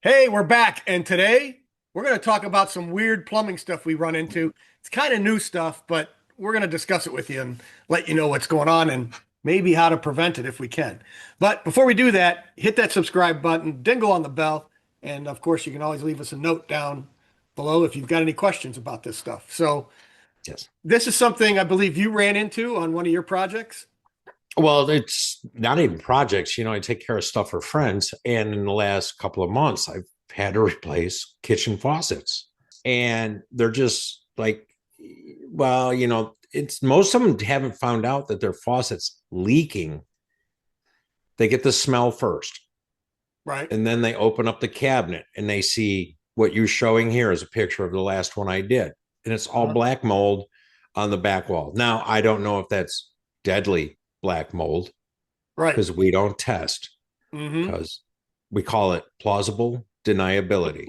Hey, we're back, and today we're going to talk about some weird plumbing stuff we run into. It's kind of new stuff, but we're going to discuss it with you and let you know what's going on and maybe how to prevent it if we can. But before we do that, hit that subscribe button, dingle on the bell, and of course, you can always leave us a note down below if you've got any questions about this stuff. So, Yes. this is something I believe you ran into on one of your projects. Well, it's not even projects. I take care of stuff for friends. And in the last couple of months, I've had to replace kitchen faucets. And they're just like, well, it's most of them haven't found out that their faucet's leaking. They get the smell first. Right. And then they open up the cabinet and they see what you're showing here is a picture of the last one I did. And it's all Uh-huh. black mold on the back wall. Now, I don't know if that's deadly black mold Right. because we don't test Mm-hmm. because we call it plausible deniability.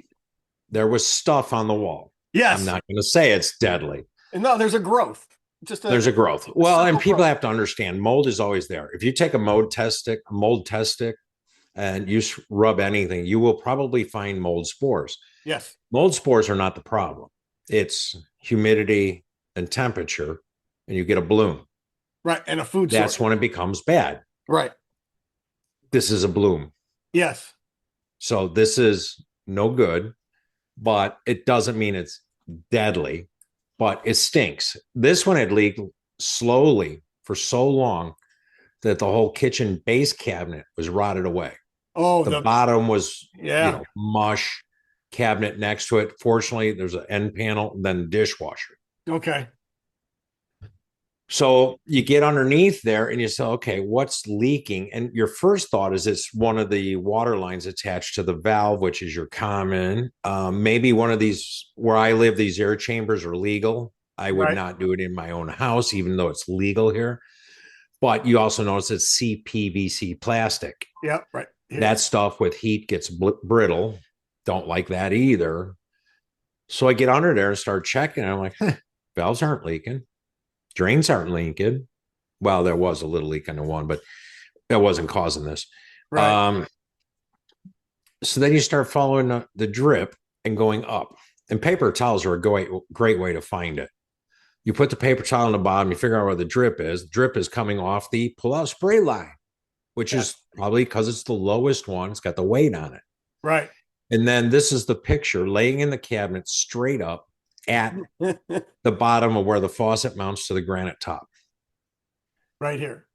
There was stuff on the wall. I'm Yes. not going to say it's deadly. And no, there's a growth. Just There's a growth. a Well, and simple people growth. have to understand mold is always there. If you take a mold test stick, and you rub anything, you will probably find mold spores. Yes. Mold spores are not the problem. It's humidity and temperature, and you get a bloom. Right. And a food That's source. when it becomes bad. Right. This is a bloom. Yes. So this is no good, but it doesn't mean it's deadly, but it stinks. This one had leaked slowly for so long that the whole kitchen base cabinet was rotted away. Oh, The the bottom was, yeah. mush, cabinet next to it. Fortunately, there's an end panel, and then dishwasher. Okay. So you get underneath there and you say, okay, what's leaking? And your first thought is it's one of the water lines attached to the valve, which is your common. Maybe one of these, where I live, these air chambers are legal. I would Right. not do it in my own house, even though it's legal here. But you also notice it's CPVC plastic. Yeah. Right That here. stuff with heat gets brittle. Don't like that either. So I get under there and start checking. I'm like, valves aren't leaking, drains aren't leaking. Well, there was a little leak on the one, but that wasn't causing this. Right. Um, so then you start following the drip and going up. And paper towels are a great way to find it. You put the paper towel on the bottom, you figure out where the drip is. The drip is coming off the pull-out spray line, which Yeah. is probably because it's the lowest one. It's got the weight on it. Right. And then this is the picture laying in the cabinet straight up at the bottom of where the faucet mounts to the granite top. Right here.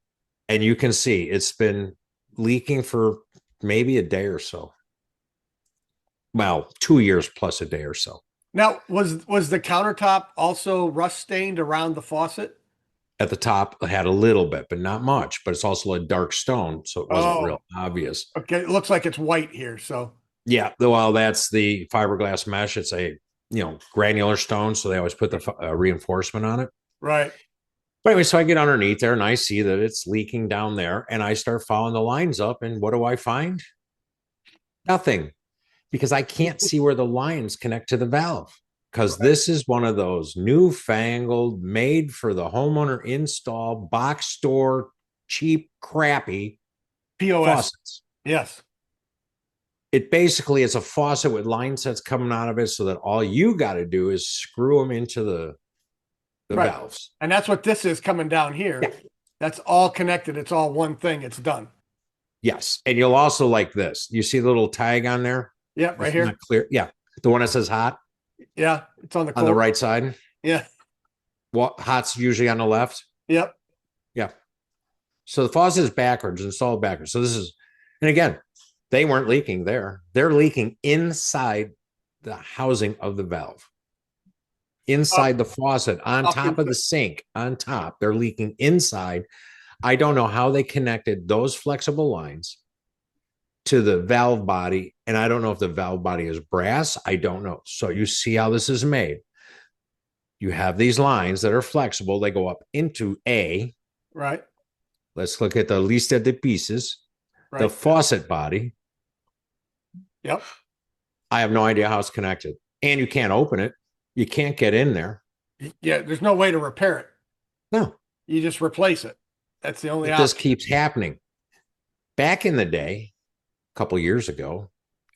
And you can see it's been leaking for maybe a day or so. Well, 2 years plus a day or so. Now, was the countertop also rust stained around the faucet? At the top, it had a little bit, but not much. But it's also a dark stone, so it wasn't Oh, real obvious. okay. It looks like it's white here. So, Yeah, well, that's the fiberglass mesh. It's a granular stone, so they always put the reinforcement on it. right. But anyway, so I get underneath there and I see that it's leaking down there, and I start following the lines up. And what do I find? Nothing, because I can't see where the lines connect to the valve. Because Right. this is one of those newfangled, made for the homeowner install, box store, cheap, crappy POS. faucets. Yes. It basically is a faucet with line sets coming out of it so that all you got to do is screw them into the Right. valves. And that's what this is coming down Yeah. here. That's all connected. It's all one thing. It's done. Yes. And you'll also like this. You see the little tag on there? Yep. Right It's not here. clear. Yeah. The one that says hot Yeah. It's on the on the cold. right side. Yeah. What hot's usually on the left. Yep. Yeah. So the faucet is backwards, installed backwards. So this is, and again, they weren't leaking there. They're leaking inside the housing of the valve, Up, inside the faucet, on up top of into, the sink, on top. They're leaking inside. I don't know how they connected those flexible lines to the valve body. And I don't know if the valve body is brass. I don't know. So you see how this is made. You have these lines that are flexible. They go up into A. right. Let's look at the lista de pieces, the Right. faucet body. Yep. I have no idea how it's connected. And you can't open it. You can't get in there. Yeah. There's no way to repair it. No, You just replace it. That's the only it just option. keeps happening. Back in the day, a couple years ago,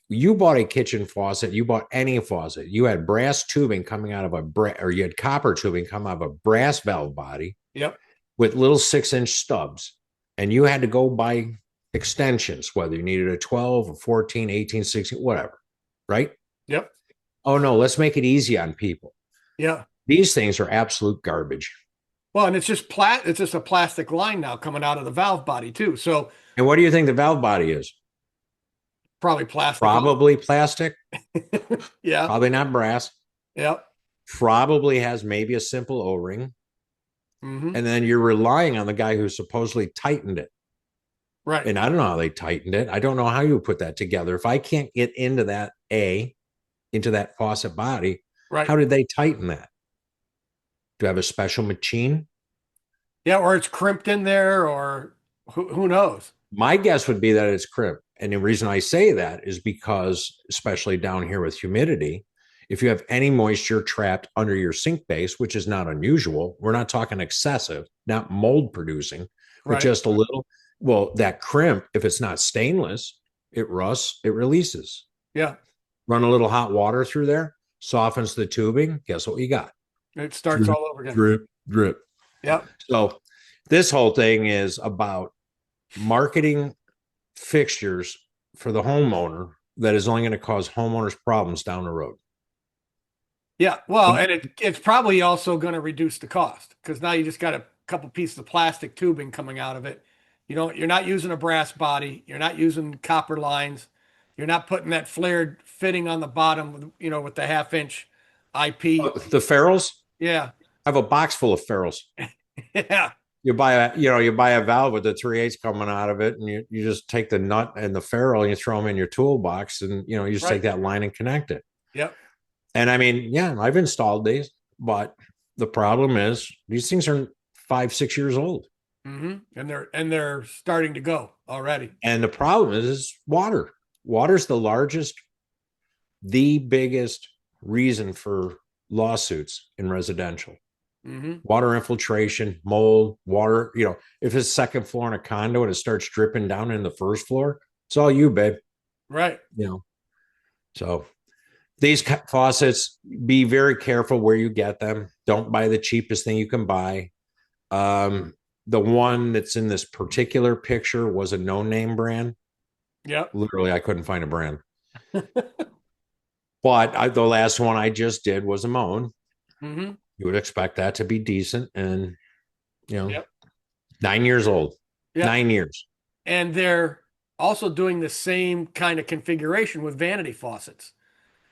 you bought a kitchen faucet, you bought any faucet, you had brass tubing coming out of or you had copper tubing come out of a brass valve body Yep. with little 6-inch stubs. And you had to go buy extensions, whether you needed a 12 or 14, 18, 16, whatever. Right. Yep. Oh, no, let's make it easy on people. Yeah. These things are absolute garbage. Well, and it's just a plastic line now coming out of the valve body too. So And what do you think the valve body is? probably plastic. Probably plastic, Yeah. probably not brass, Yep. probably has maybe a simple O ring. Hmm. And then you're relying on the guy who supposedly tightened it. Right. And I don't know how they tightened it. I don't know how you put that together. If I can't get into into that faucet body, Right. how did they tighten that? Do I have a special machine? Yeah. Or it's crimped in there, or who knows? My guess would be that it's crimp. And the reason I say that is because, especially down here with humidity, if you have any moisture trapped under your sink base, which is not unusual, we're not talking excessive, not mold producing, but Right. just a little. Well, that crimp, if it's not stainless, it rusts, it releases. Yeah. Run a little hot water through there, softens the tubing. Guess what you got? It starts Drip, all over again. drip, drip. Yep. So this whole thing is about marketing fixtures for the homeowner that is only going to cause homeowners problems down the road. Yeah. Well, and it's probably also going to reduce the cost because now you just got a couple pieces of plastic tubing coming out of it. You're not using a brass body. You're not using copper lines. You're not putting that flared fitting on the bottom with the half-inch IP. The ferrules, Yeah. I have a box full of ferrules. Yeah. You buy a valve with the 3/8 coming out of it, and you just take the nut and the ferrule and you throw them in your toolbox, and you just take Right. that line and connect it. Yep. And I mean, yeah, I've installed these, but the problem is these things are 5, 6 years old. And they're starting to go already. And the problem is water. Water's the biggest reason for lawsuits in residential. Hmm. Water infiltration, mold, water. If it's second floor in a condo and it starts dripping down in the first floor, it's all you, babe. Right. You know. So these faucets, be very careful where you get them. Don't buy the cheapest thing you can buy. The one that's in this particular picture was a no-name brand. Yep. Literally, I couldn't find a brand. But the last one I just did was a Moan. Hmm. You would expect that to be decent, and Yep. 9 years old. Yep. 9 years. And they're also doing the same kind of configuration with vanity faucets.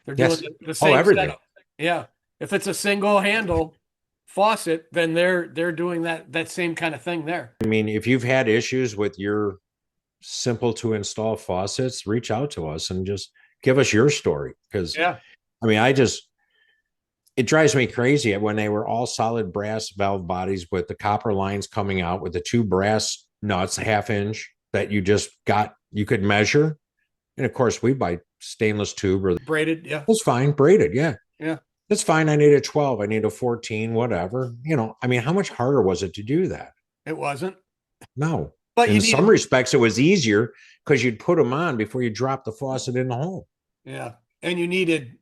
They're doing Yes. the Oh, same everything. setup. Yeah. If it's a single handle faucet, then they're doing that same kind of thing there. I mean, if you've had issues with your simple to install faucets, reach out to us and just give us your story. Because Yeah. I mean, it drives me crazy when they were all solid brass valve bodies with the copper lines coming out with the two brass nuts, 1/2 inch that you could measure. And of course, we buy stainless tube or Braided. Yeah. that's fine, braided. Yeah. Yeah. That's fine. I need a 12. I need a 14, whatever. I mean, how much harder was it to do that? It wasn't. No. But you In some needed, respects, it was easier because you'd put them on before you drop the faucet in the hole. yeah. And you needed,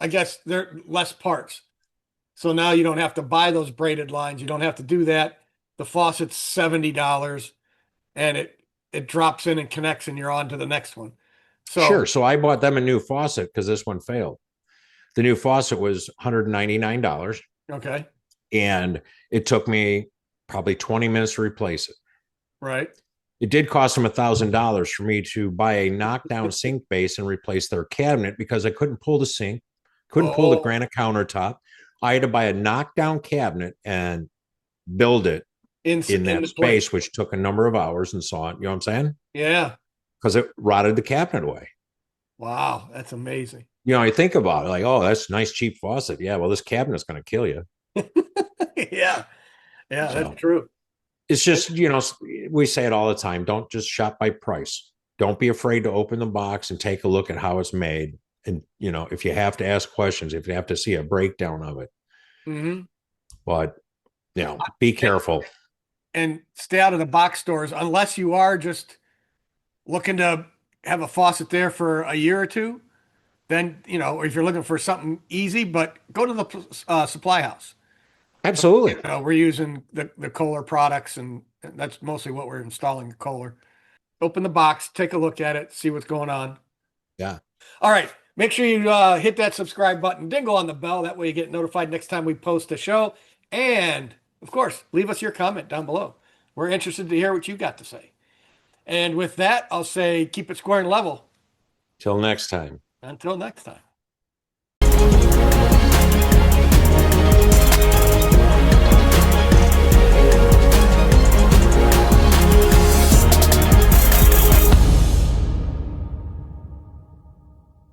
I guess there less parts. So now you don't have to buy those braided lines. You don't have to do that. The faucet's $70 and it drops in and connects and you're on to the next one. Sure. So, So I bought them a new faucet because this one failed. The new faucet was $199, okay. and it took me probably 20 minutes to replace it. Right. It did cost them $1,000 for me to buy a knockdown sink base and replace their cabinet because I couldn't pull the sink, couldn't pull the Oh, granite countertop. I had to buy a knockdown cabinet and build it in in that the place. space, which took a number of hours and so on. You know what I'm saying? Yeah. Because it rotted the cabinet away. Wow. That's amazing. You think about it like, oh, that's a nice, cheap faucet. Yeah, well, this cabinet's going to kill you. Yeah. Yeah. That's So true. it's just, we say it all the time. Don't just shop by price. Don't be afraid to open the box and take a look at how it's made. And, if you have to ask questions, if you have to see a breakdown of it, Hmm. but, be careful. And stay out of the box stores unless you are just looking to have a faucet there for a year or two, then, or if you're looking for something easy, but go to the supply house. Absolutely. We're using the Kohler products, and that's mostly what we're installing, Kohler. Open the box, take a look at it, see what's going on. Yeah. All right. Make sure you hit that subscribe button, dingle on the bell. That way you get notified next time we post a show. And of course, leave us your comment down below. We're interested to hear what you got to say. And with that, I'll say keep it square and level. Till next time. Until next time.